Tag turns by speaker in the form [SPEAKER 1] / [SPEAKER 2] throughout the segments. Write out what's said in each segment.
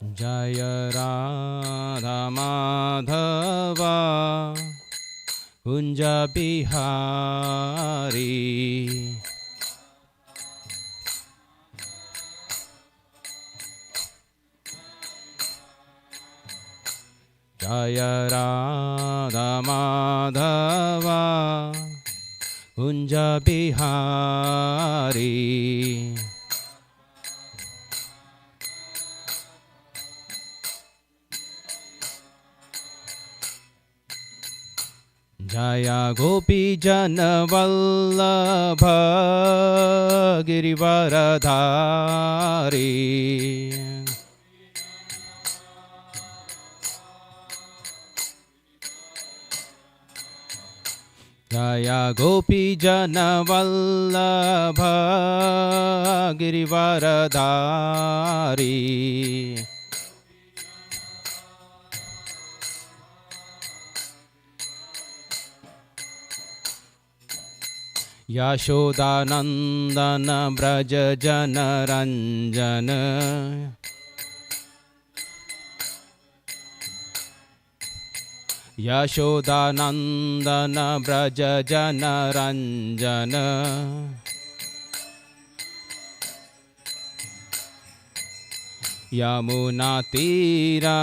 [SPEAKER 1] जय राधा माधवा कुंज बिहारी जय राधा माधवा कुंज बिहारी जय गोपी जन वल्लभ गिरिवरधारी जय गोपी जन वल्लभ गिरिवरधारी यशोदानंदन ब्रज जन रंजन यशोदानंदन ब्रज जन रंजन यमुना तीरा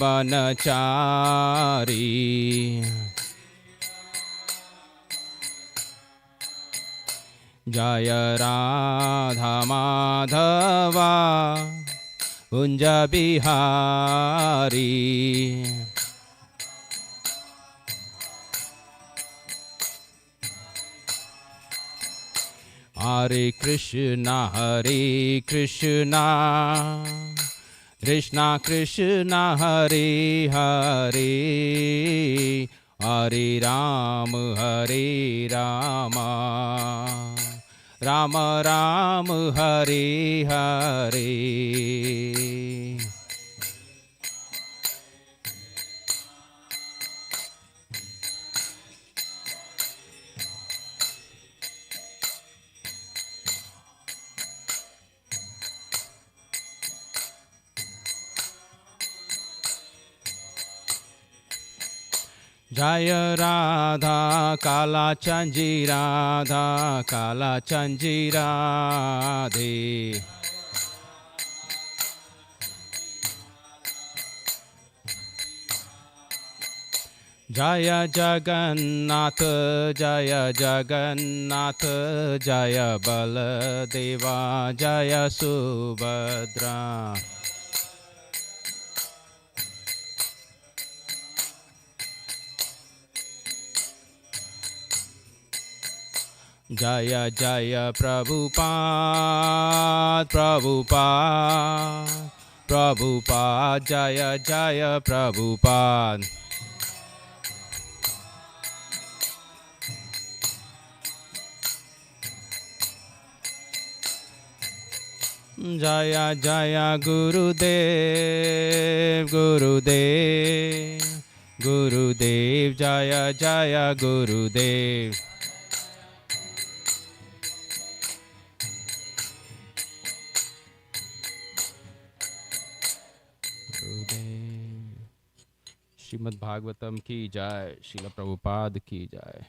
[SPEAKER 1] बनचारी जय राधा माधवा कुंज बिहारी हरे कृष्णा कृष्णा कृष्णा हरे हरे हरे राम राम राम हरे हरे जय राधा काला चंजी राधा काला चंजी राधे जय जगन्नाथ जय बलदेवा जय सुभद्रा जय जय प्रभुपाद जय जय प्रभुपाद जय जय गुरुदेव जय जय गुरुदेव श्रीमद् भागवतम की जय, श्रील प्रभुपाद की जय।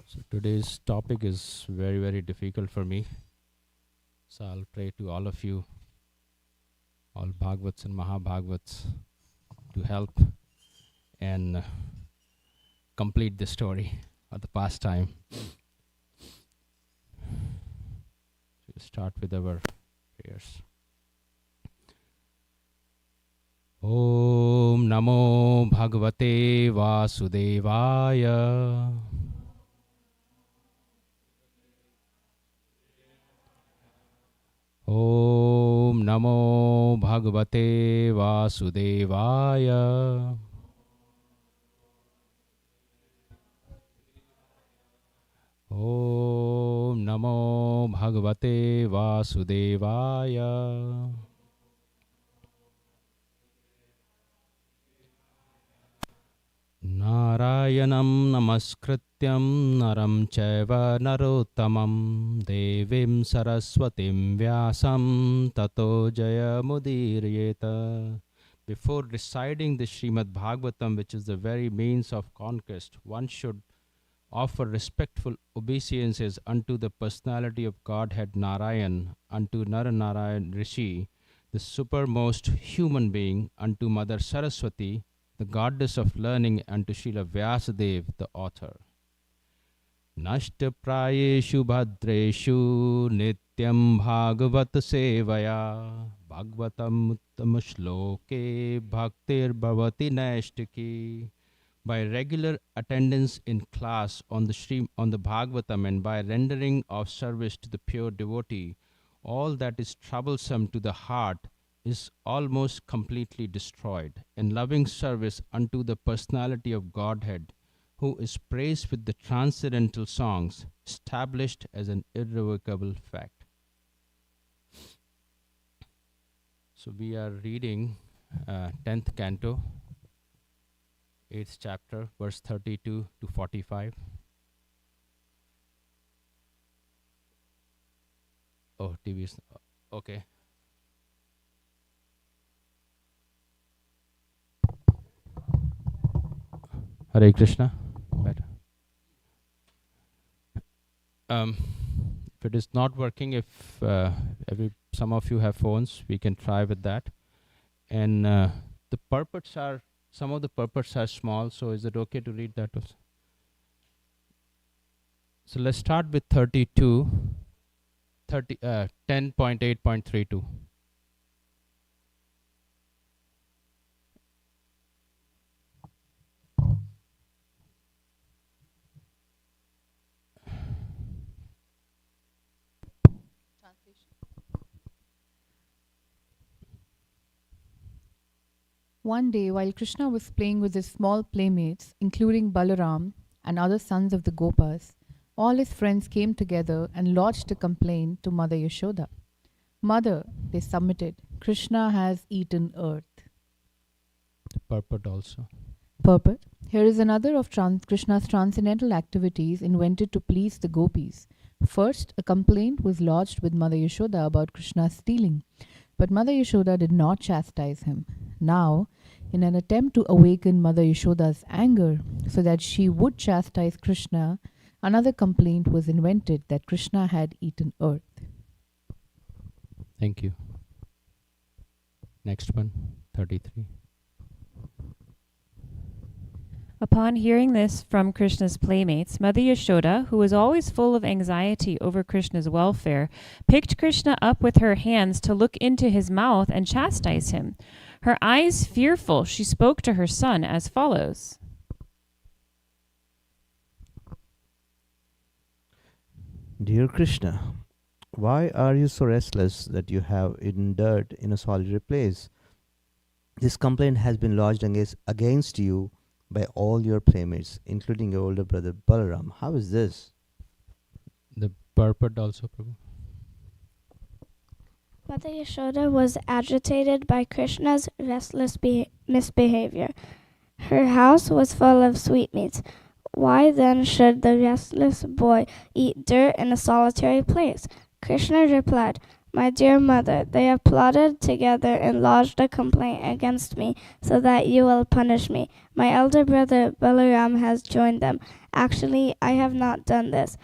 [SPEAKER 1] So today's topic is very, very difficult for me. So I'll pray to all of you, all Bhagavats and Mahabhagavats, to help and complete the story of the past time. We'll start with our prayers. Om Namo Bhagavate Vasudevaya. Om Namo Bhagavate Vasudevaya. Om Namo Bhagavate Vasudevaya. Narayanam namaskrityam naram chaiva narottamam devim saraswatim vyasam tato jayamudiryeta. Before reciting the Srimad Bhagavatam, which is the very means of conquest, one should offer respectful obeisances unto the personality of Godhead Narayan, unto Naranarayan Rishi, the supermost human being, unto Mother Saraswati, the goddess of learning, and to Srila Vyasadeva, the author. Nashta prayeshu bhadreshu nityam bhagavat sevaya bhagavatam uttama shloke bhaktir bhavati naishtaki. By regular attendance in class on the Bhagavatam and by rendering of service to the pure devotee, all that is troublesome to the heart is almost completely destroyed, and loving service unto the personality of Godhead, who is praised with the transcendental songs, established as an irrevocable fact. So we are reading 10th canto, 8th chapter, verse 32 to 45. Oh, TV is okay. Hare Krishna. Better. If it is not working, if some of you have phones, we can try with that. And the purports are, some of the purports are small, so is it okay to read that also? So let's start with 10.8.32.
[SPEAKER 2] One day, while Krishna was playing with his small playmates, including Balaram and other sons of the Gopas, all his friends came together and lodged a complaint to Mother Yashoda. Mother, they submitted, Krishna has eaten earth.
[SPEAKER 1] The purport also.
[SPEAKER 2] Purport. Here is another of Krishna's transcendental activities invented to please the gopis. First, a complaint was lodged with Mother Yashoda about Krishna's stealing, but Mother Yashoda did not chastise him. Now, in an attempt to awaken Mother Yashoda's anger so that she would chastise Krishna, another complaint was invented that Krishna had eaten earth.
[SPEAKER 1] Thank you. Next one, 33.
[SPEAKER 3] Upon hearing this from Krishna's playmates, Mother Yashoda, who was always full of anxiety over Krishna's welfare, picked Krishna up with her hands to look into his mouth and chastise him. Her eyes fearful, she spoke to her son as follows.
[SPEAKER 4] Dear Krishna, why are you so restless that you have eaten dirt in a solitary place? This complaint has been lodged against you by all your playmates, including your older brother Balaram. How is this?
[SPEAKER 1] The purport also, Prabhu.
[SPEAKER 5] Mother Yashoda was agitated by Krishna's restless misbehavior. Her house was full of sweetmeats. Why then should the restless boy eat dirt in a solitary place? Krishna replied, My dear mother, they have plotted together and lodged a complaint against me so that you will punish me. My elder brother Balaram has joined them. Actually, I have not done this.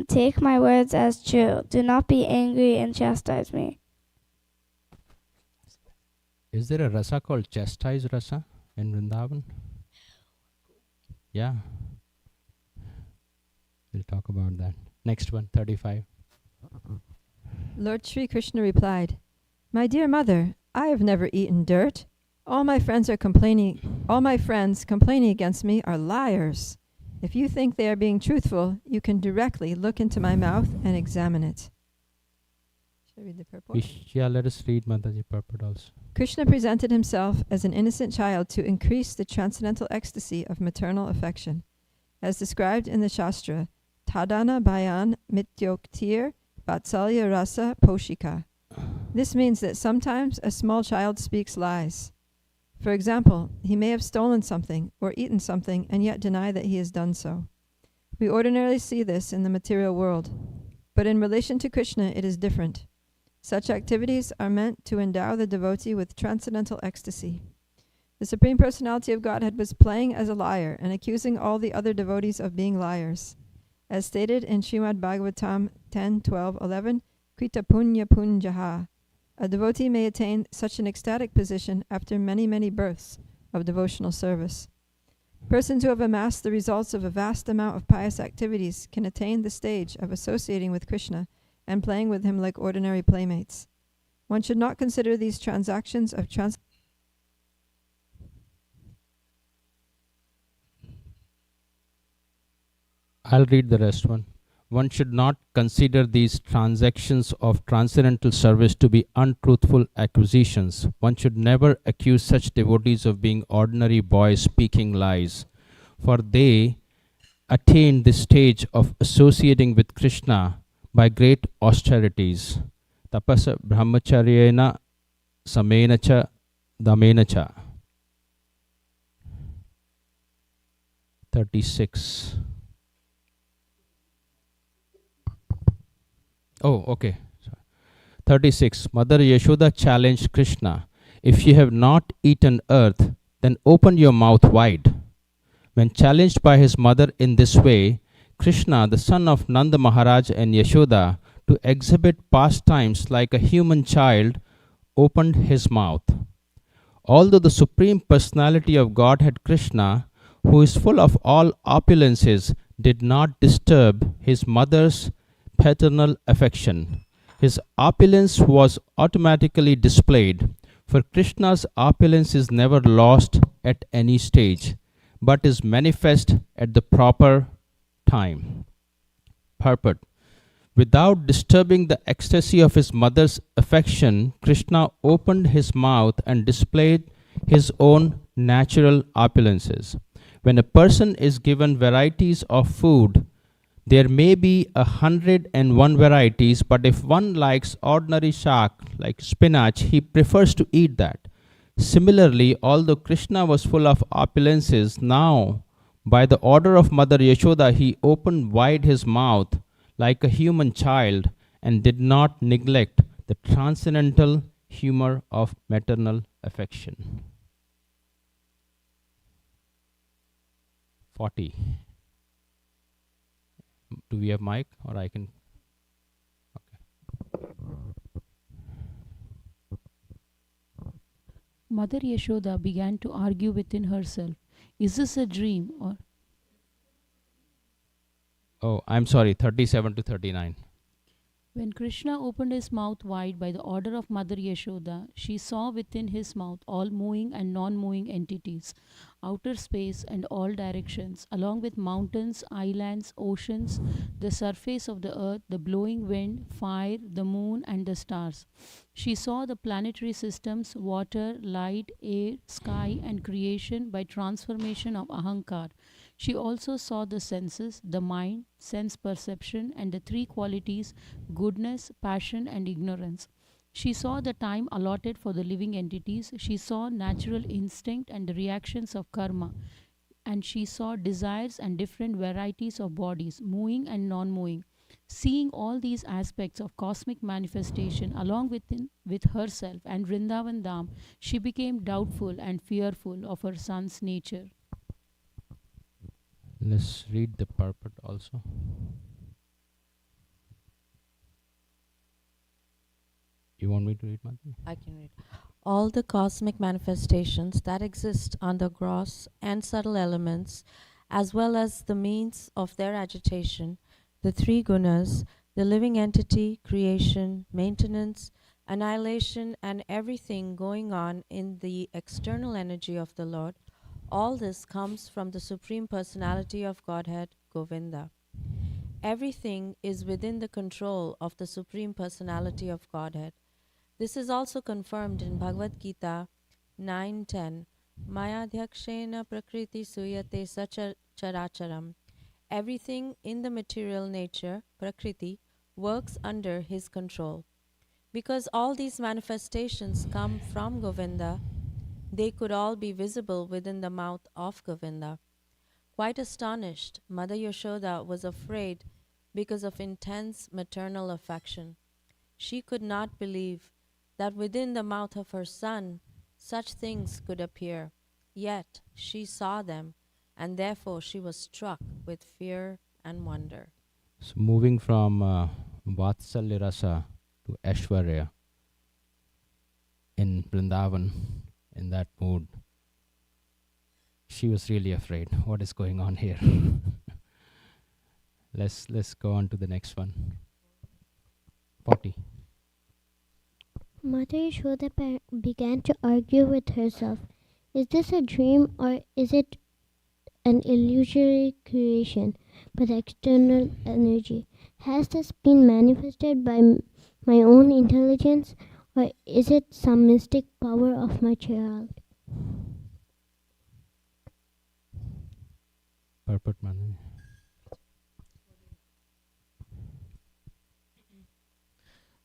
[SPEAKER 5] Take my words as true. Do not be angry and chastise me.
[SPEAKER 1] Is there a rasa called chastise rasa in Vrindavan? Yeah. We'll talk about that. Next one, 35.
[SPEAKER 6] Lord Sri Krishna replied, My dear mother, I have never eaten dirt. All my friends complaining against me are liars. If you think they are being truthful, you can directly look into my mouth and examine it. Should I read the purport?
[SPEAKER 1] Yeah, let us read Mataji purport also.
[SPEAKER 6] Krishna presented himself as an innocent child to increase the transcendental ecstasy of maternal affection. As described in the Shastra, Tadana Bayan Mityoktir Vatsalya Rasa Poshika. This means that sometimes a small child speaks lies. For example, he may have stolen something or eaten something and yet deny that he has done so. We ordinarily see this in the material world, but in relation to Krishna it is different. Such activities are meant to endow the devotee with transcendental ecstasy. The Supreme Personality of Godhead was playing as a liar and accusing all the other devotees of being liars. As stated in Srimad Bhagavatam 10:12-11, Krita Punya Punjaha, a devotee may attain such an ecstatic position after many, many births of devotional service. Persons who have amassed the results of a vast amount of pious activities can attain the stage of associating with Krishna and playing with him like ordinary playmates. One should not consider these transactions of
[SPEAKER 1] I'll read the rest one. One should not consider these transactions of transcendental service to be untruthful accusations. One should never accuse such devotees of being ordinary boys speaking lies, for they attain this stage of associating with Krishna by great austerities. Tapasa brahmacharyena samena cha damena cha. 36. Oh, okay. 36. Mother Yashoda challenged Krishna, "If you have not eaten earth, then open your mouth wide." When challenged by his mother in this way, Krishna, the son of Nanda Maharaj and Yashoda, to exhibit pastimes like a human child, opened his mouth. Although the Supreme Personality of Godhead Krishna, who is full of all opulences, did not disturb his mother's paternal affection, his opulence was automatically displayed, for Krishna's opulence is never lost at any stage, but is manifest at the proper time. Purport. Without disturbing the ecstasy of his mother's affection, Krishna opened his mouth and displayed his own natural opulences. When a person is given varieties of food, there may be 101 varieties, but if one likes ordinary shak like spinach, he prefers to eat that. Similarly, although Krishna was full of opulences, now, by the order of Mother Yashoda, he opened wide his mouth like a human child and did not neglect the transcendental humor of maternal affection. 40. Do we have mic or I can? Okay.
[SPEAKER 2] Mother Yashoda began to argue within herself. Is this a dream or?
[SPEAKER 1] Oh, I'm sorry, 37 to 39.
[SPEAKER 2] When Krishna opened his mouth wide by the order of Mother Yashoda, she saw within his mouth all moving and non-moving entities, outer space and all directions, along with mountains, islands, oceans, the surface of the earth, the blowing wind, fire, the moon and the stars. She saw the planetary systems, water, light, air, sky and creation by transformation of Ahankar. She also saw the senses, the mind, sense perception, and the three qualities goodness, passion, and ignorance. She saw the time allotted for the living entities. She saw natural instinct and the reactions of karma. And she saw desires and different varieties of bodies, moving and non moving. Seeing all these aspects of cosmic manifestation along with herself and Vrindavan Dham, she became doubtful and fearful of her son's nature.
[SPEAKER 1] Let's read the purport also. You want me to read, Madhuri?
[SPEAKER 7] I can read. All the cosmic manifestations that exist on the gross and subtle elements, as well as the means of their agitation, the three gunas, the living entity, creation, maintenance, annihilation, and everything going on in the external energy of the Lord, all this comes from the Supreme Personality of Godhead, Govinda. Everything is within the control of the Supreme Personality of Godhead. This is also confirmed in Bhagavad Gita 9:10. Mayadhyakshena prakriti suyate characharam. Everything in the material nature, prakriti, works under his control. Because all these manifestations come from Govinda, They could all be visible within the mouth of Govinda. Quite astonished, Mother Yashoda was afraid because of intense maternal affection. She could not believe that within the mouth of her son such things could appear. Yet she saw them, and therefore she was struck with fear and wonder.
[SPEAKER 1] So moving from Vatsalya Rasa to Aishwarya in Vrindavan, in that mood, she was really afraid. What is going on here? Let's go on to the next one. 40.
[SPEAKER 8] Mother Yashoda began to argue with herself. Is this a dream or is it an illusory creation by the external energy? Has this been manifested by my own intelligence or is it some mystic power of my child?
[SPEAKER 1] Purport Manu.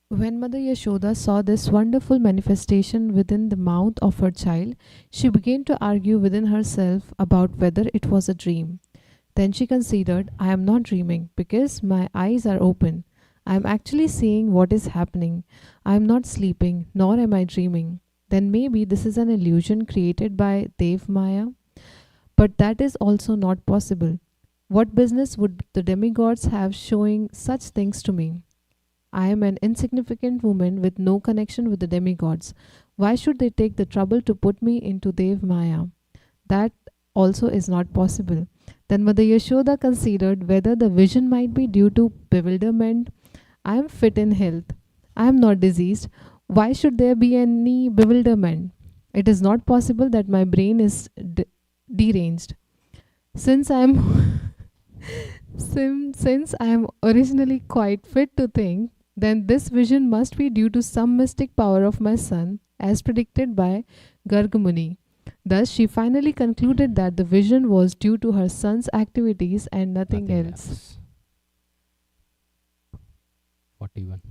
[SPEAKER 2] When Mother Yashoda saw this wonderful manifestation within the mouth of her child, she began to argue within herself about whether it was a dream. Then she considered, I am not dreaming because my eyes are open. I am actually seeing what is happening. I am not sleeping, nor am I dreaming. Then maybe this is an illusion created by Dev Maya. But that is also not possible. What business would the demigods have showing such things to me? I am an insignificant woman with no connection with the demigods. Why should they take the trouble to put me into Dev Maya? That also is not possible. Then Mother Yashoda considered whether the vision might be due to bewilderment. I am fit in health. I am not diseased. Why should there be any bewilderment? It is not possible that my brain is deranged. Since I am since I am originally quite fit to think, then this vision must be due to some mystic power of my son, as predicted by Gargamuni. Thus, she finally concluded that the vision was due to her son's activities and nothing else.
[SPEAKER 1] 41.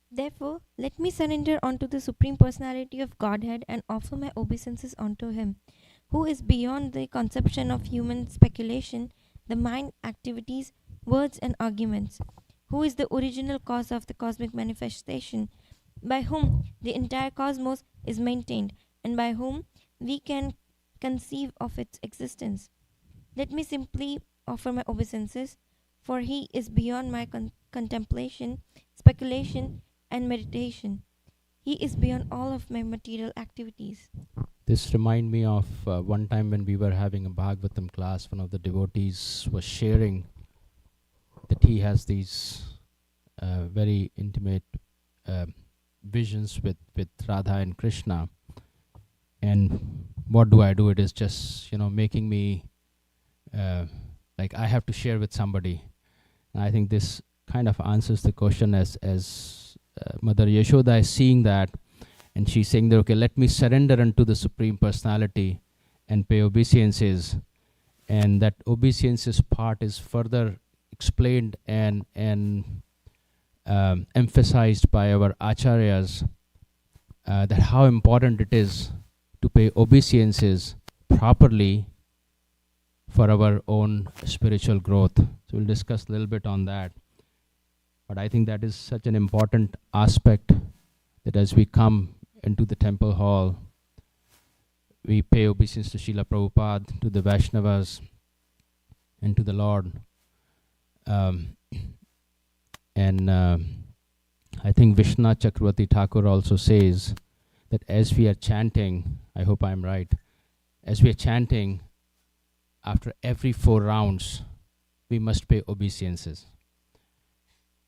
[SPEAKER 9] Therefore, let me surrender unto the Supreme Personality of Godhead and offer my obeisances unto Him, who is beyond the conception of human speculation, the mind activities, words, and arguments, who is the original cause of the cosmic manifestation, by whom the entire cosmos is maintained, and by whom we can conceive of its existence. Let me simply offer my obeisances, for He is beyond my contemplation, speculation, and meditation. He is beyond all of my material activities.
[SPEAKER 1] This remind me of one time when we were having a Bhagavatam class. One of the devotees was sharing that he has these very intimate visions with Radha and Krishna. And what do? It is just, making me like I have to share with somebody. And I think this kind of answers the question as Mother Yashoda is seeing that, and she's saying that, okay, let me surrender unto the Supreme Personality and pay obeisances. And that obeisances part is further explained and emphasized by our acharyas, that how important it is to pay obeisances properly for our own spiritual growth. So we'll discuss a little bit on that. But I think that is such an important aspect, that as we come into the temple hall, we pay obeisance to Srila Prabhupada, to the Vaishnavas, and to the Lord. And I think Vishnu Chakravarti Thakur also says that as we are chanting, I hope I'm right, as we are chanting, after every 4 rounds, we must pay obeisances.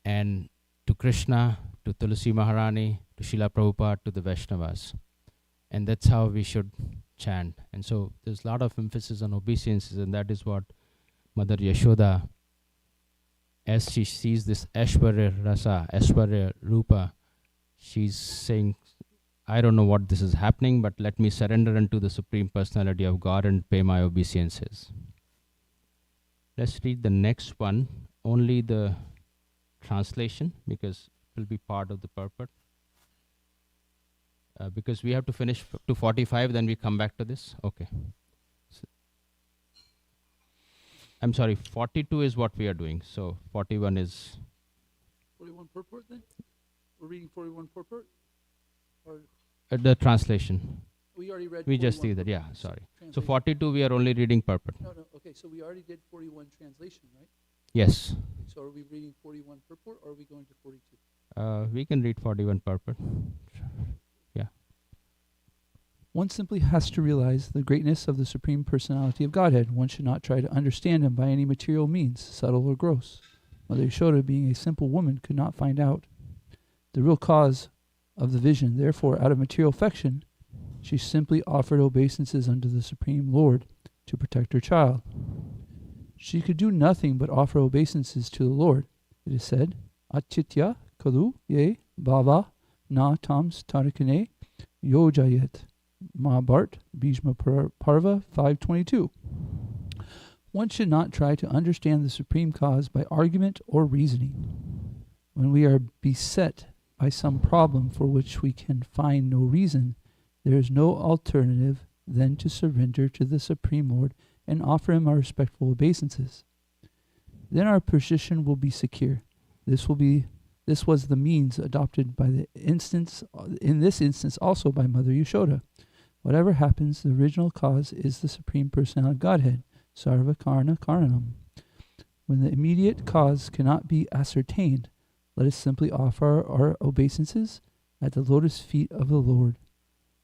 [SPEAKER 1] And to Krishna, to Tulsi Maharani, to Srila Prabhupada, to the Vaishnavas. And that's how we should chant. And so there's a lot of emphasis on obeisances, and that is what Mother Yashoda, as she sees this Aishwarya Rasa, Aishwarya Rupa, she's saying, I don't know what this is happening, but let me surrender unto the Supreme Personality of God and pay my obeisances. Let's read the next one, only the translation, because will be part of the purport. Because we have to finish to 45, then we come back to this. Okay. I'm sorry, 42 is what we are doing. So 41 is
[SPEAKER 10] 41 purport then? We're reading 41 purport? Or
[SPEAKER 1] the translation.
[SPEAKER 10] we already read
[SPEAKER 1] We just
[SPEAKER 10] 41
[SPEAKER 1] see that, yeah,
[SPEAKER 10] purport
[SPEAKER 1] sorry. So
[SPEAKER 10] translation.
[SPEAKER 1] 42 we are only reading purport.
[SPEAKER 10] No, okay, so we already did 41 translation, right?
[SPEAKER 1] Yes.
[SPEAKER 10] Okay, so are we reading 41 purport or are we going to 42?
[SPEAKER 1] We can read 41 purport. Yeah.
[SPEAKER 11] One simply has to realize the greatness of the Supreme Personality of Godhead. One should not try to understand him by any material means, subtle or gross. Mother Yashoda, being a simple woman, could not find out the real cause of the vision. Therefore, out of material affection, she simply offered obeisances unto the Supreme Lord to protect her child. She could do nothing but offer obeisances to the Lord. It is said, Achitya kalu ye bhava na tams tarakane yojayet. Mahabharat, Bhishma Parva 5:22. One should not try to understand the supreme cause by argument or reasoning. When we are beset by some problem for which we can find no reason, there is no alternative than to surrender to the Supreme Lord and offer him our respectful obeisances. Then our position will be secure. This was the means adopted in this instance also by Mother Yashoda. Whatever happens, the original cause is the Supreme Personality of Godhead, Sarva Karna Karanam. When the immediate cause cannot be ascertained, let us simply offer our obeisances at the lotus feet of the Lord.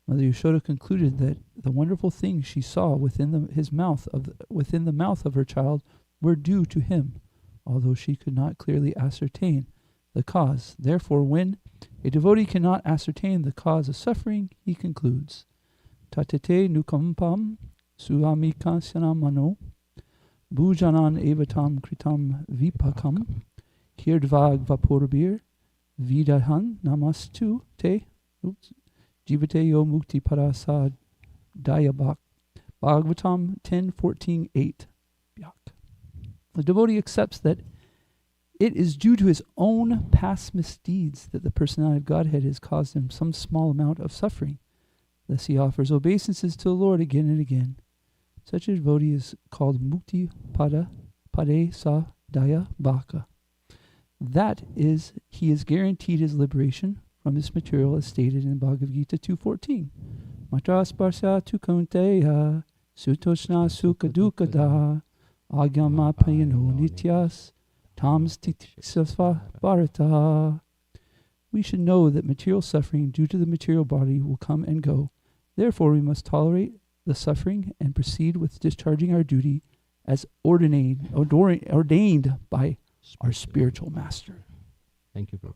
[SPEAKER 11] Mother Yashoda concluded that the wonderful things she saw within the mouth of her child were due to him, although she could not clearly ascertain the cause. Therefore, when a devotee cannot ascertain the cause of suffering, he concludes, Tatete nukampam suamikasana mano bhujanan evatam kritam vipakam kirdvag vapurabir vidahan namastu te jivate yo mukti parasa dayabak. Bhagavatam 10:14-8. The devotee accepts that it is due to his own past misdeeds that the personality of Godhead has caused him some small amount of suffering. Thus he offers obeisances to the Lord again and again. Such a devotee is called Mukti Pade Sa Daya Bhaka. That is, he is guaranteed his liberation from this material as stated in Bhagavad Gita 2:14. Matrasparsya tu kaunteya sutoshna sukha dukada agyama payano nityas tams tiksasva bharata. We should know that material suffering due to the material body will come and go. Therefore, we must tolerate the suffering and proceed with discharging our duty as ordained by our spiritual master.
[SPEAKER 1] Thank you, Prabhu.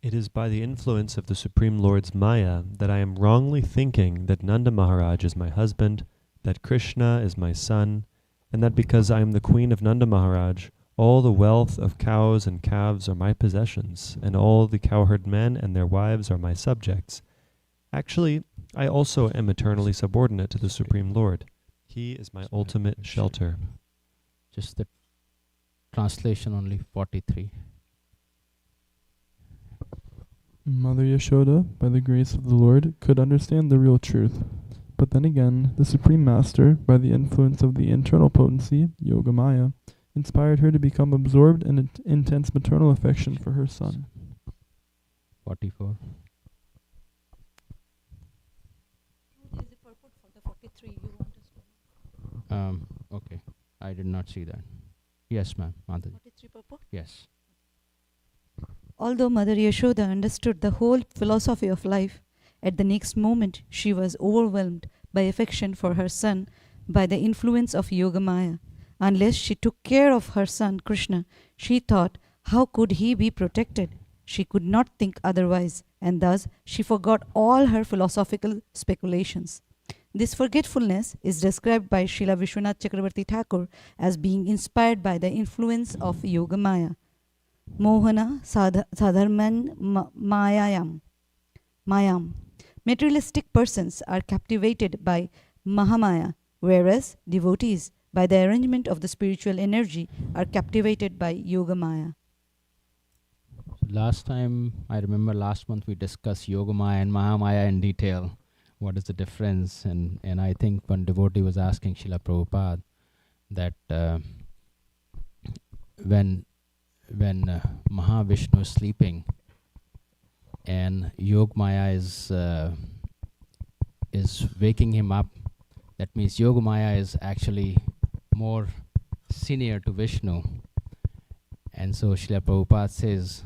[SPEAKER 12] It is by the influence of the Supreme Lord's Maya that I am wrongly thinking that Nanda Maharaj is my husband, that Krishna is my son, and that because I am the queen of Nanda Maharaj, all the wealth of cows and calves are my possessions, and all the cowherd men and their wives are my subjects. Actually, I also am eternally subordinate to the Supreme Lord. He is my ultimate shelter.
[SPEAKER 1] Just the translation only 43.
[SPEAKER 13] Mother Yashoda, by the grace of the Lord, could understand the real truth. But then again, the Supreme Master, by the influence of the internal potency, Yogamaya, inspired her to become absorbed in intense maternal affection for her son.
[SPEAKER 1] 44.
[SPEAKER 7] There's a purport for the 43. You want us to?
[SPEAKER 1] Okay. I did not see that. Yes, ma'am.
[SPEAKER 7] 43 purport?
[SPEAKER 1] Yes.
[SPEAKER 14] Although Mother Yashoda understood the whole philosophy of life, at the next moment she was overwhelmed by affection for her son by the influence of Yogamaya. Unless she took care of her son Krishna, she thought, how could he be protected? She could not think otherwise, and thus she forgot all her philosophical speculations. This forgetfulness is described by Srila Vishwanath Chakravarti Thakur as being inspired by the influence of Yogamaya. Mohana sadharman mayam. Materialistic persons are captivated by Mahamaya, whereas devotees, by the arrangement of the spiritual energy, are captivated by Yogamaya.
[SPEAKER 1] Last time, I remember last month we discussed Yogamaya and Mahamaya in detail. What is the difference? And I think one devotee was asking Srila Prabhupada that when Mahavishnu is sleeping and Yogamaya is waking him up, that means Yogamaya is actually more senior to Vishnu. And so Srila Prabhupada says,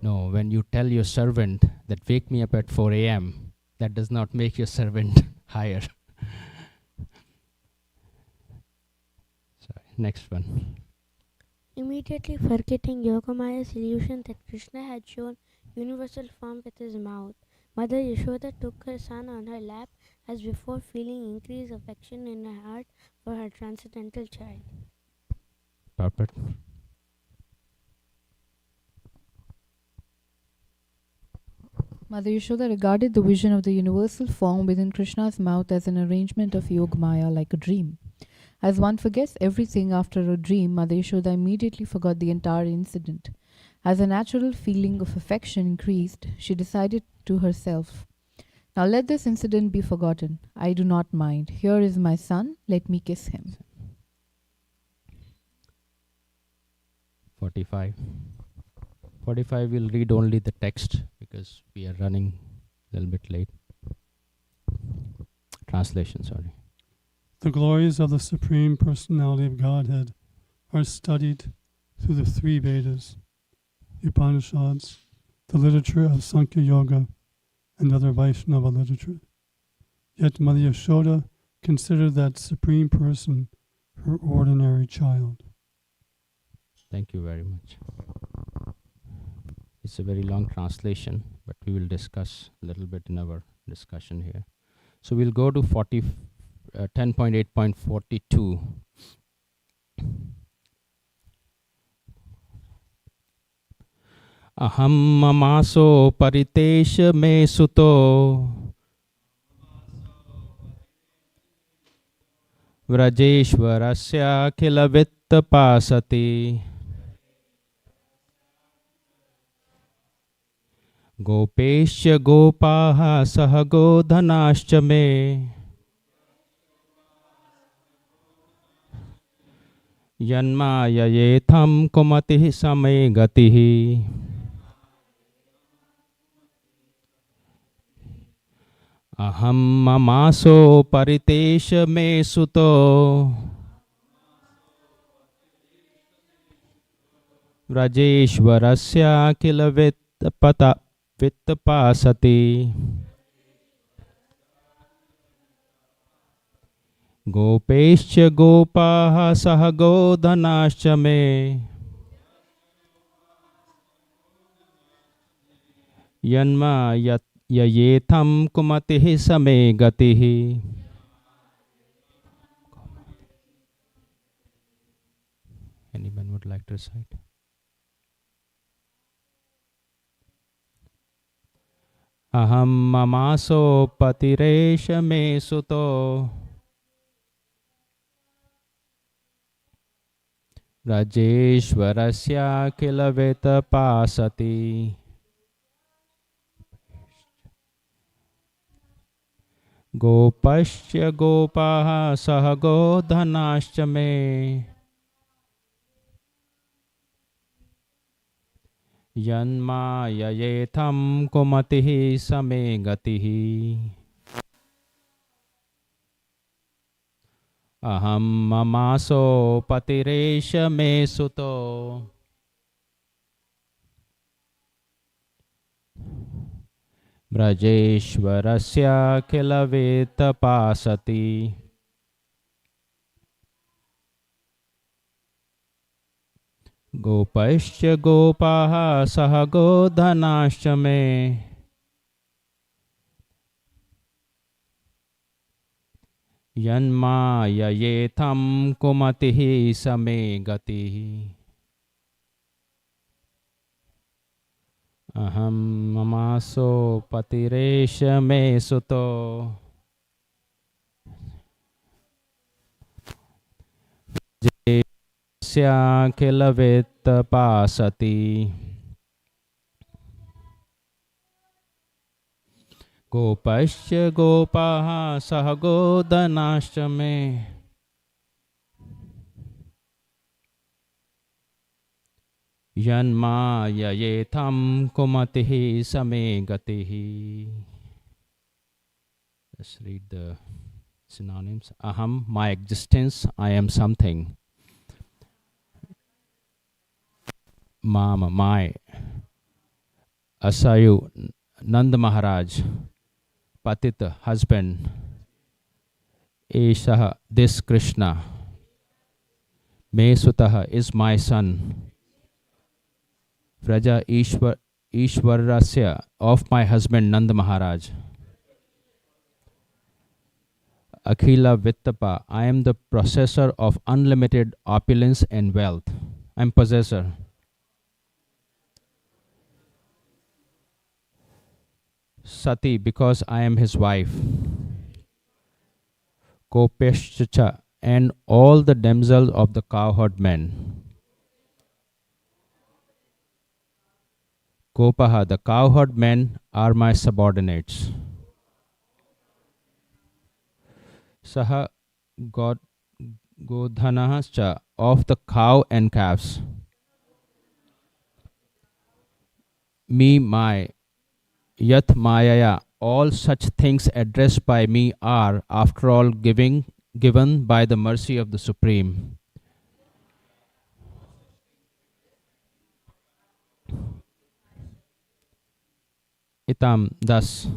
[SPEAKER 1] no, when you tell your servant that wake me up at 4 a.m., that does not make your servant higher. Sorry, next one.
[SPEAKER 15] Immediately forgetting Yogamaya's illusion that Krishna had shown universal form with his mouth, Mother Yashoda took her son on her lap as before, feeling increased affection in her heart for her transcendental child.
[SPEAKER 1] Perfect.
[SPEAKER 2] Mother Yashoda regarded the vision of the universal form within Krishna's mouth as an arrangement of Yogamaya, like a dream. As one forgets everything after a dream, Mother Yashoda immediately forgot the entire incident. As a natural feeling of affection increased, she decided to herself, now let this incident be forgotten. I do not mind. Here is my son. Let me kiss him.
[SPEAKER 1] 45. 45 we'll read only the text because we are running a little bit late. Translation, sorry.
[SPEAKER 16] The glories of the Supreme Personality of Godhead are studied through the three Vedas, the Upanishads, the literature of Sankhya Yoga, and other Vaishnava literature. Yet Mother Yashoda considered that Supreme Person her ordinary child.
[SPEAKER 1] Thank you very much. It's a very long translation, but we will discuss a little bit in our discussion here. So we'll go to 10.8.42. Aham mamaso paritesha me suto vrajeshwarasya khila vitta pasati Gopeshya gopaha sahago dhanascha me Yanmaya yetham kumatihi same gatihi Aham mamaso paritesha me suto Vrajeshwarasya kila vittapasati Gopeshya gopaha sahago dhanascha me Yanma yayetham kumatihi same gatihi. Anyone would like to recite? Aham mamaso patiresha me suto Rajeshwarasya kilaveta pasati Gopashya gopaha sahago dhanascha me Yanma yayetham kumatihi same gatihi Aham mamaso patiresha me suto Brajeshwarasya kilaveta pasati Gopashya gopaha sahago dhanascha me Yanma yayetham kumatihi same gatihi Aham mamaso patiresha me suto Tasya kilavitapasati Gopasya gopaha sahagodanasya me Yanma yayetam kumatihi same gatihi. Let's read the synonyms. Aham, my existence, I am something. Mama, my. Asayu, Nanda Maharaj. Patita, husband. Eshaha, this Krishna. Me Sutaha is my son. Vraja Ishwarasya, of my husband Nanda Maharaj. Akhila Vittapa, I am the possessor of unlimited opulence and wealth. I am possessor. Sati, because I am his wife. Kopeshcha, and all the damsels of the cowherd men. Gopaha, the cowherd men are my subordinates. Saha Godhanahascha, of the cow and calves. Me, my. Yat Mayaya, all such things addressed by me are, after all, given by the mercy of the Supreme. Itam, thus,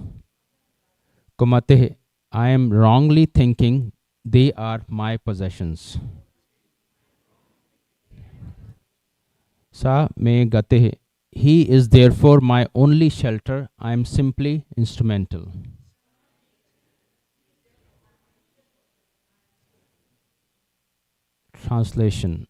[SPEAKER 1] Kumateh, I am wrongly thinking they are my possessions. Sa me gateh, he is therefore my only shelter, I am simply instrumental. Translation.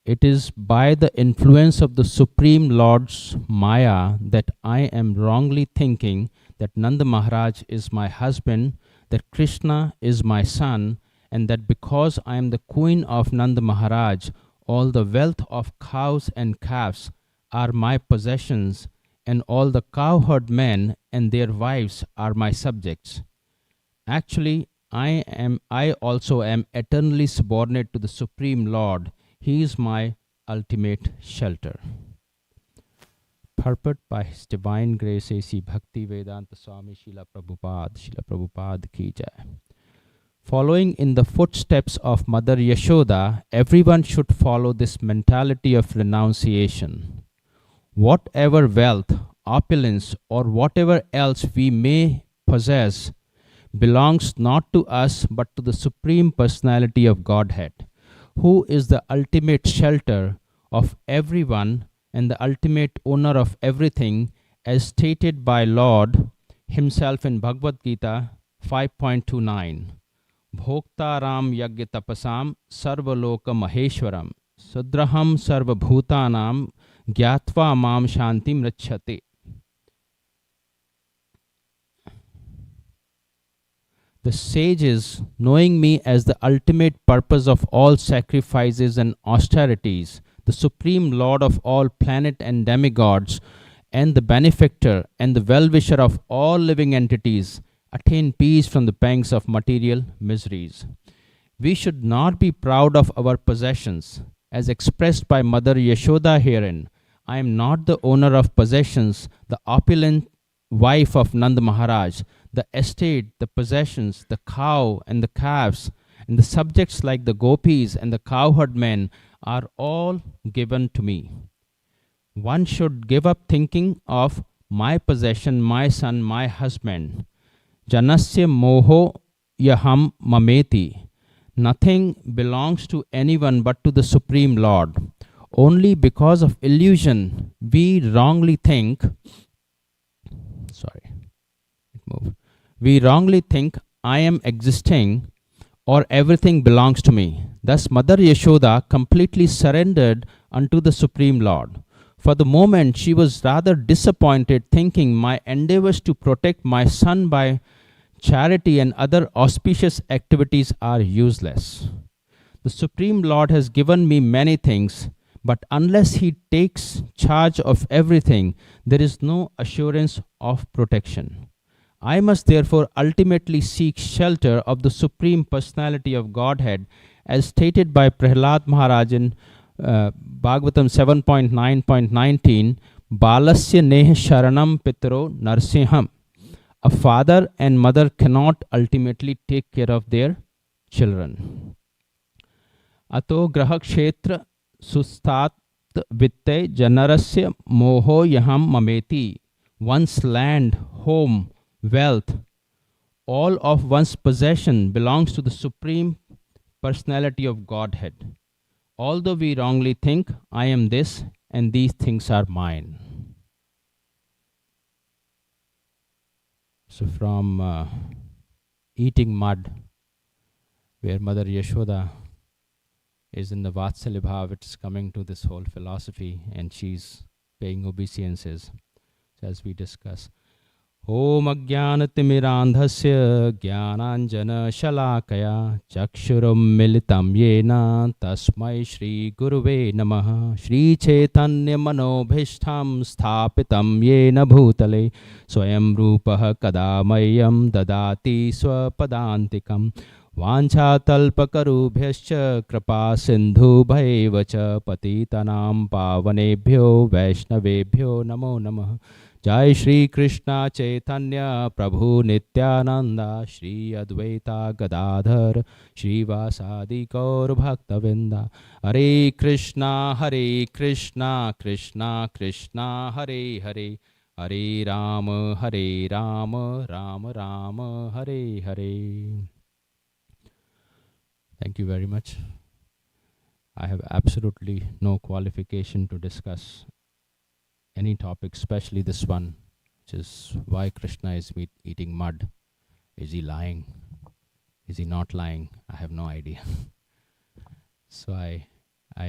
[SPEAKER 1] It is by the influence of the Supreme Lord's Maya that I am wrongly thinking that Nanda Maharaj is my husband, that Krishna is my son, and that because I am the queen of Nanda Maharaj, all the wealth of cows and calves are my possessions, and all the cowherd men and their wives are my subjects. Actually, I also am eternally subordinate to the Supreme Lord. He is my ultimate shelter. Purport by His Divine Grace A.C. Bhakti Vedanta Swami Srila Prabhupada ki jai. Following in the footsteps of Mother Yashoda, everyone should follow this mentality of renunciation. Whatever wealth, opulence, or whatever else we may possess belongs not to us but to the Supreme Personality of Godhead, who is the ultimate shelter of everyone and the ultimate owner of everything, as stated by Lord himself in Bhagavad Gita 5.29. Bhoktaram yagya tapasam sarvaloka maheshwaram sudraham sarvabhutanam gyatva mam shantim rachyate. The sages, knowing me as the ultimate purpose of all sacrifices and austerities, the Supreme Lord of all planet and demigods, and the benefactor and the well-wisher of all living entities, attain peace from the pangs of material miseries. We should not be proud of our possessions, as expressed by Mother Yashoda herein. I am not the owner of possessions, the opulent wife of Nanda Maharaj. The estate, the possessions, the cow and the calves, and the subjects like the gopis and the cowherd men are all given to me. One should give up thinking of my possession, my son, my husband. Janasya moho yaham mameti. Nothing belongs to anyone but to the Supreme Lord. Only because of illusion we wrongly think. We wrongly think I am existing or everything belongs to me. Thus Mother Yashoda completely surrendered unto the Supreme Lord. For the moment she was rather disappointed, thinking my endeavors to protect my son by charity and other auspicious activities are useless. The Supreme Lord has given me many things, but unless He takes charge of everything, there is no assurance of protection. I must therefore ultimately seek shelter of the Supreme Personality of Godhead, as stated by Prahlad Maharaj in Bhagavatam 7.9.19, Balasya neh sharanam pitro narsiham. A father and mother cannot ultimately take care of their children. Ato graha kshetra sustat vitte janarasya moho yaham mameti. One's land, home, wealth, all of one's possession belongs to the Supreme Personality of Godhead. Although we wrongly think, I am this and these things are mine. So from eating mud, where Mother Yashoda is in the Vatsalya Bhav, it's coming to this whole philosophy, and she's paying obeisances, as we discuss. Om Ajnanatimirandhasya Jnananjana Shalakaya Chakshuram Militam Yena Tasmai Shri Guruve Namaha. Shri Chaitanya Manobhishtam Sthapitam Yena Bhutale Swayam Rupaha Kadamayam Dadati Swapadantikam Vanchatalpakarubhyascha Kripa Sindhu Bhaivacha Patitanam Pavanebhyo Vaishnavebhyo Namo Namaha. Jai Shri Krishna Chaitanya Prabhu Nityananda Shri Advaita Gadadhar Shri Vasadi Gaur Bhaktavinda. Hare Krishna Krishna Krishna Hare Hare Hare Rama Rama Rama Hare Hare. Thank you very much. I have absolutely no qualification to discuss any topic, especially this one, which is why Krishna is eating mud. Is he lying? Is he not lying? I have no idea. So I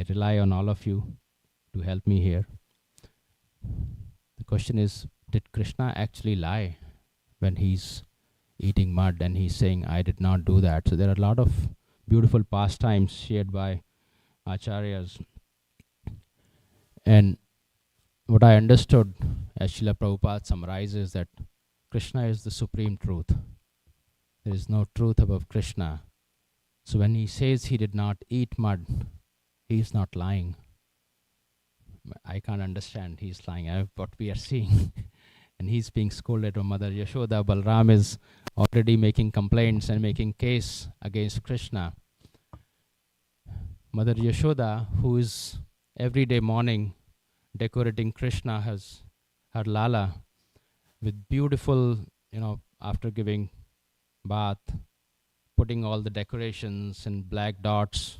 [SPEAKER 1] rely on all of you to help me here. The question is, did Krishna actually lie when he's eating mud and he's saying, I did not do that? So there are a lot of beautiful pastimes shared by Acharyas. And what I understood, as Srila Prabhupada summarizes, that Krishna is the supreme truth. There is no truth above Krishna. So when he says he did not eat mud, he is not lying. I can't understand he's lying. What we are seeing. And he's being scolded by Mother Yashoda. Balram is already making complaints and making case against Krishna. Mother Yashoda, who is every day morning decorating Krishna, has her lala with beautiful, after giving bath, putting all the decorations and black dots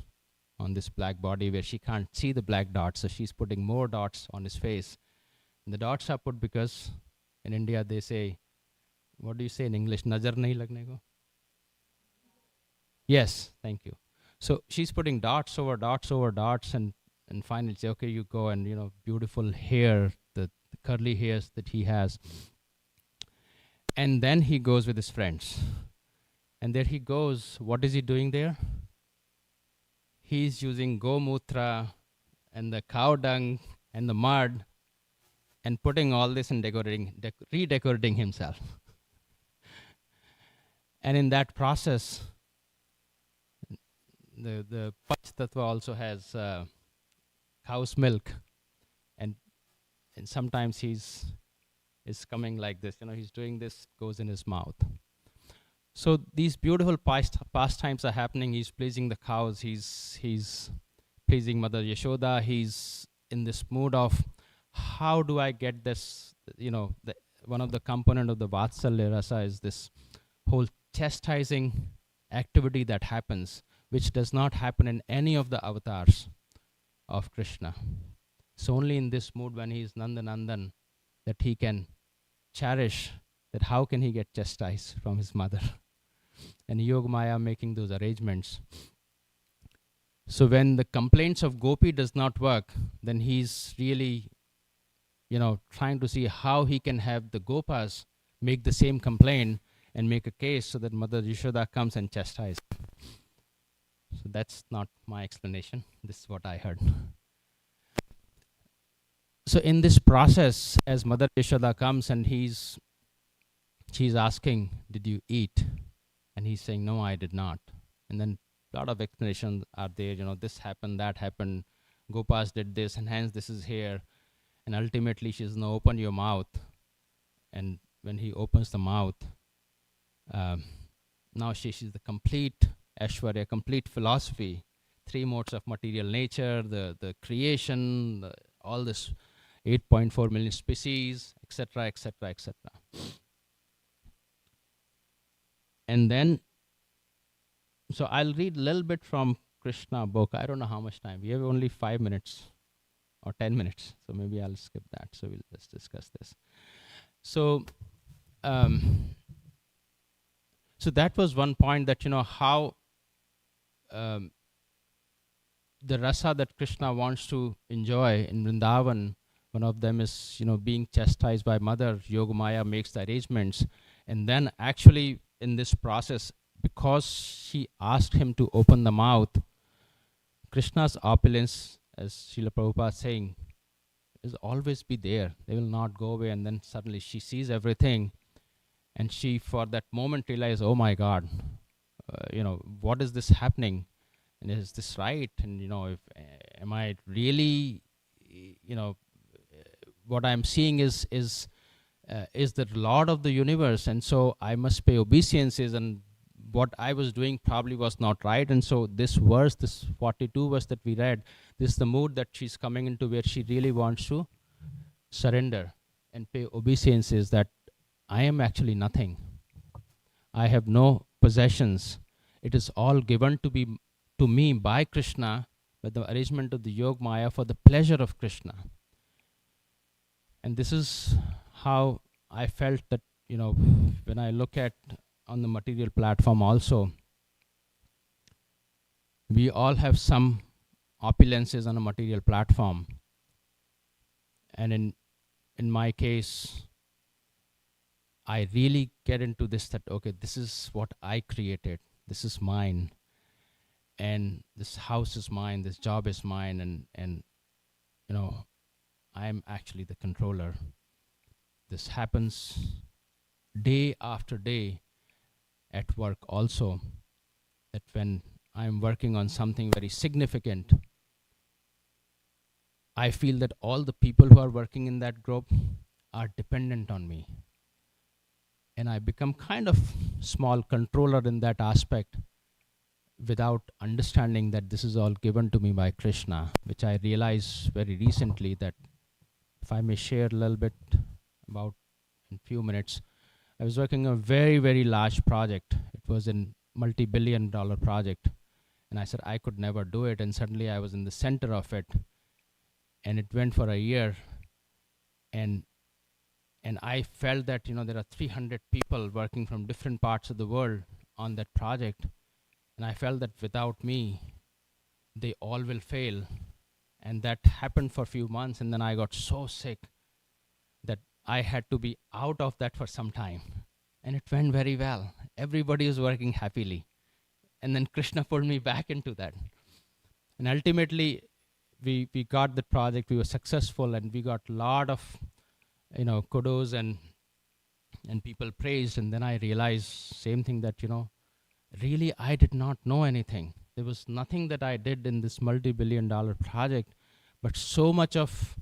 [SPEAKER 1] on this black body where she can't see the black dots, so she's putting more dots on his face. And the dots are put because in India they say, what do you say in English? Nazar nahi lagne ko? Yes, thank you. So she's putting dots over dots over dots, and finally say, okay, you go, and beautiful hair, the curly hairs that he has. And then he goes with his friends. And there he goes. What is he doing there? He's using gomutra and the cow dung and the mud and putting all this and redecorating himself. And in that process, the Pach Tattva also has cow's milk, and sometimes he's coming like this, he's doing this, goes in his mouth. So these beautiful pastimes are happening. He's pleasing the cows, he's pleasing Mother Yashoda. He's in this mood of, how do I get this? One of the component of the Vatsalya Rasa is this whole chastising activity that happens, which does not happen in any of the avatars of Krishna. It's only in this mood when he is Nandanandan that he can cherish that how can he get chastised from his mother. And Yogamaya making those arrangements. So when the complaints of Gopi does not work, then he's really, trying to see how he can have the Gopas make the same complaint and make a case so that Mother Yashoda comes and chastises. So that's not my explanation. This is what I heard. So in this process, as Mother Yashoda comes and she's asking, "Did you eat?" And he's saying, "No, I did not." And then a lot of explanations are there. This happened, that happened. Gopas did this, and hence this is here. And ultimately, she says, "No, open your mouth." And when he opens the mouth, now she's the complete Aishwarya, complete philosophy. 3 modes of material nature, the creation, all this 8.4 million species, etc., etc., etc. And then, so I'll read a little bit from Krishna book. I don't know how much time. We have only 5 minutes or 10 minutes. So maybe I'll skip that. So we'll just discuss this. So, so that was one point, that, how the rasa that Krishna wants to enjoy in Vrindavan, one of them is, being chastised by mother. Yogamaya makes the arrangements. And then actually in this process, because she asked him to open the mouth, Krishna's opulence, as Srila Prabhupada is saying, is always be there. They will not go away. And then suddenly she sees everything. And she, for that moment, realized, oh my God, what is this happening? And is this right? And, if am I really, what I'm seeing is the Lord of the universe. And so I must pay obeisances. And what I was doing probably was not right. And so this verse, this 42 verse that we read, this is the mood that she's coming into, where she really wants to surrender and pay obeisances, that I am actually nothing. I have no possessions. It is all given to me by Krishna, by the arrangement of the Yog Maya, for the pleasure of Krishna. And this is how I felt that, when I look at on the material platform also, we all have some opulences on a material platform. And in my case, I really get into this, that, okay, this is what I created. This is mine. And this house is mine. This job is mine. And I am actually the controller. This happens day after day at work also, that when I'm working on something very significant, I feel that all the people who are working in that group are dependent on me. And I become kind of small controller in that aspect, without understanding that this is all given to me by Krishna, which I realized very recently. That if I may share a little bit about in few minutes, I was working on a very, very large project. It was a multi-billion-dollar project. And I said I could never do it. And suddenly I was in the center of it. And it went for a year. And I felt that, there are 300 people working from different parts of the world on that project. And I felt that without me, they all will fail. And that happened for a few months. And then I got so sick that I had to be out of that for some time. And it went very well. Everybody was working happily. And then Krishna pulled me back into that. And ultimately, we got the project. We were successful, and we got a lot of, kudos and people praised. And then I realized same thing, that, really I did not know anything. There was nothing that I did in this multi-billion-dollar project, but so much of,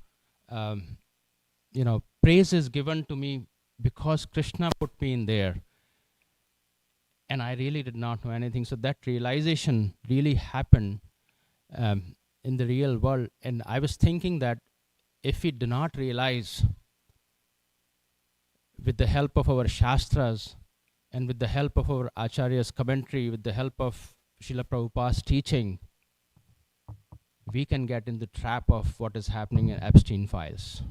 [SPEAKER 1] praise is given to me because Krishna put me in there. And I really did not know anything. So that realization really happened in the real world. And I was thinking that if we do not realize, with the help of our Shastras and with the help of our Acharya's commentary, with the help of Srila Prabhupada's teaching, we can get in the trap of what is happening in Epstein files.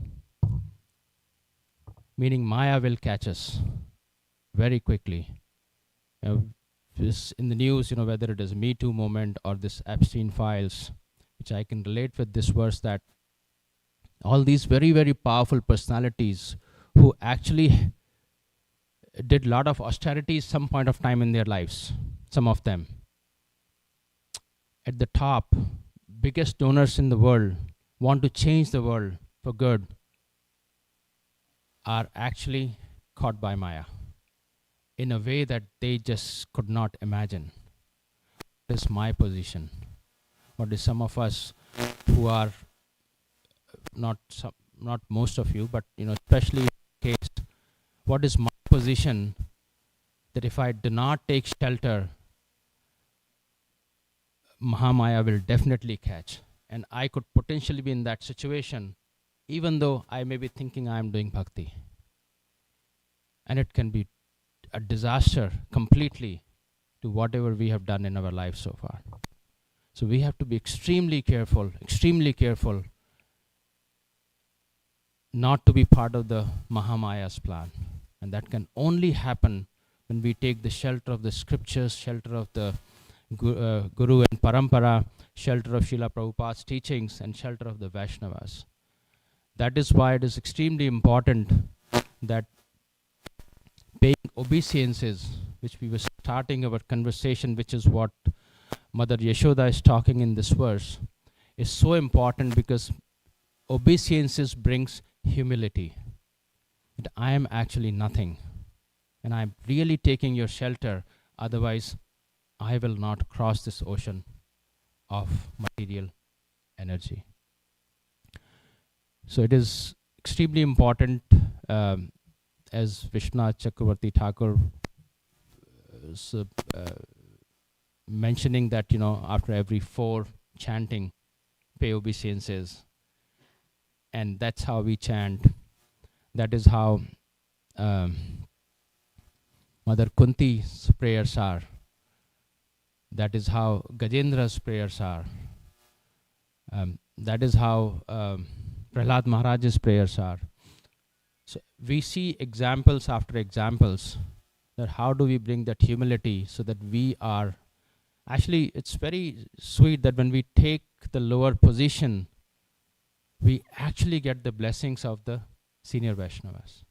[SPEAKER 1] Meaning Maya will catch us very quickly. This in the news, whether it is Me Too movement or this Epstein files, which I can relate with this verse, that all these very, very powerful personalities who actually did a lot of austerities some point of time in their lives, some of them. at the top, biggest donors in the world, want to change the world for good, are actually caught by Maya in a way that they just could not imagine. What is my position? What is some of us who are not most of you, but especially in this case, what is my position that if I do not take shelter, Mahamaya will definitely catch, and I could potentially be in that situation, even though I may be thinking I am doing bhakti, and it can be a disaster completely to whatever we have done in our life so far. So we have to be extremely careful not to be part of the Mahamaya's plan. And that can only happen when we take the shelter of the scriptures, shelter of the Guru and Parampara, shelter of Srila Prabhupada's teachings, and shelter of the Vaishnavas. That is why it is extremely important that paying obeisances, which we were starting our conversation, which is what Mother Yashoda is talking in this verse, is so important, because obeisances brings humility. That I am actually nothing, and I am really taking your shelter, otherwise I will not cross this ocean of material energy. So it is extremely important, as Vishwanath Chakravarti Thakur mentioning that, after every 4 chanting, pay obeisances. And that's how we chant. That is how Mother Kunti's prayers are. That is how Gajendra's prayers are. That is how Prahlad Maharaj's prayers are. So we see examples after examples that how do we bring that humility so that we are, actually it's very sweet that when we take the lower position, we actually get the blessings of the senior Vaishnavas.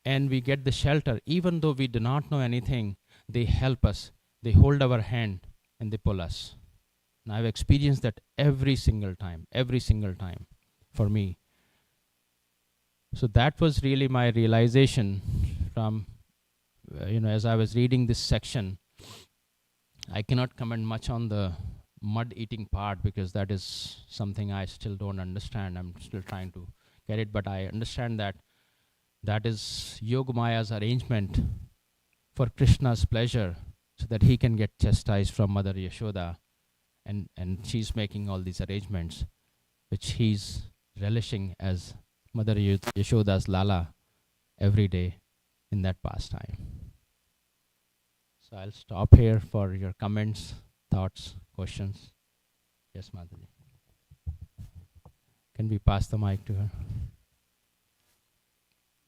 [SPEAKER 1] And we get the shelter, even though we do not know anything, they help us, they hold our hand and they pull us. And I've experienced that every single time for me. So that was really my realization from, as I was reading this section. I cannot comment much on the mud eating part, because that is something I still don't understand. I'm still trying to get it, but I understand that that is Yogamaya's arrangement for Krishna's pleasure, so that he can get chastised from Mother Yashoda, and she's making all these arrangements, which he's relishing as Mother Yashoda's Lala every day in that pastime. So I'll stop here for your comments, thoughts, questions. Yes, Madhuri. Can we pass the mic to her?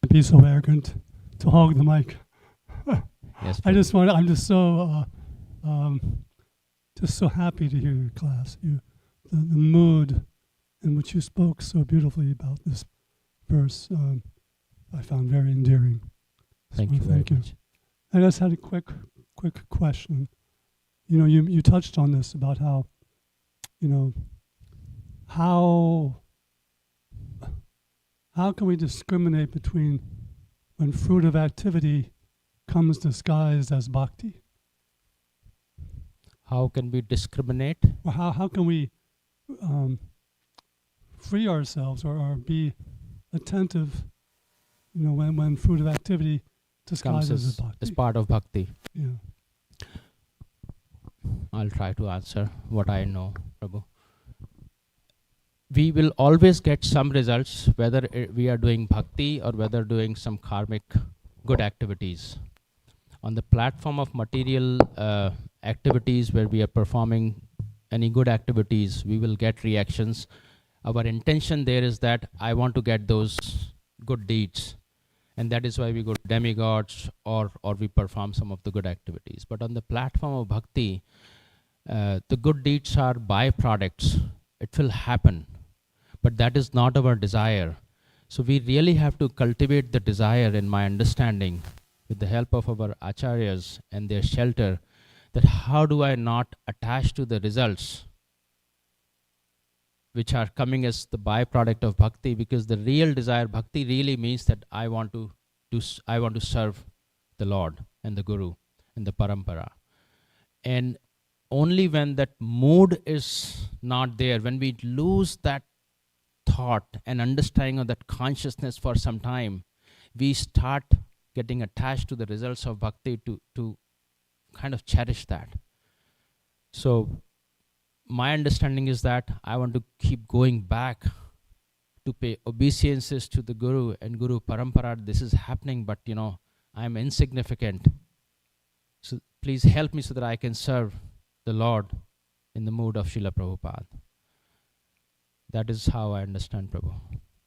[SPEAKER 16] Be so arrogant to hog the mic.
[SPEAKER 1] Yes.
[SPEAKER 16] I'm just so happy to hear your class. The mood in which you spoke so beautifully about this verse, I found very endearing.
[SPEAKER 1] Thank you very much.
[SPEAKER 16] I just had a quick question. You touched on this about how, how can we discriminate between when fruit of activity comes disguised as bhakti?
[SPEAKER 1] How can we discriminate?
[SPEAKER 16] Or how can we free ourselves or be attentive, when fruit of activity disguises as bhakti?
[SPEAKER 1] As part of bhakti.
[SPEAKER 16] Yeah.
[SPEAKER 1] I'll try to answer what I know, Prabhu. We will always get some results, whether we are doing bhakti or whether doing some karmic good activities. On the platform of material activities where we are performing any good activities, we will get reactions. Our intention there is that I want to get those good deeds. And that is why we go to demigods or we perform some of the good activities. But on the platform of bhakti, the good deeds are byproducts. It will happen. But that is not our desire. So we really have to cultivate the desire, in my understanding, with the help of our acharyas and their shelter, that how do I not attach to the results which are coming as the byproduct of bhakti, because the real desire, bhakti really means that I want to serve the Lord and the Guru and the Parampara. And only when that mood is not there, when we lose that thought and understanding of that consciousness for some time, we start getting attached to the results of bhakti to kind of cherish that. So my understanding is that I want to keep going back to pay obeisances to the Guru and Guru Parampara. This is happening, but I'm insignificant. So please help me so that I can serve the Lord in the mood of Srila Prabhupada. That is how I understand Prabhu.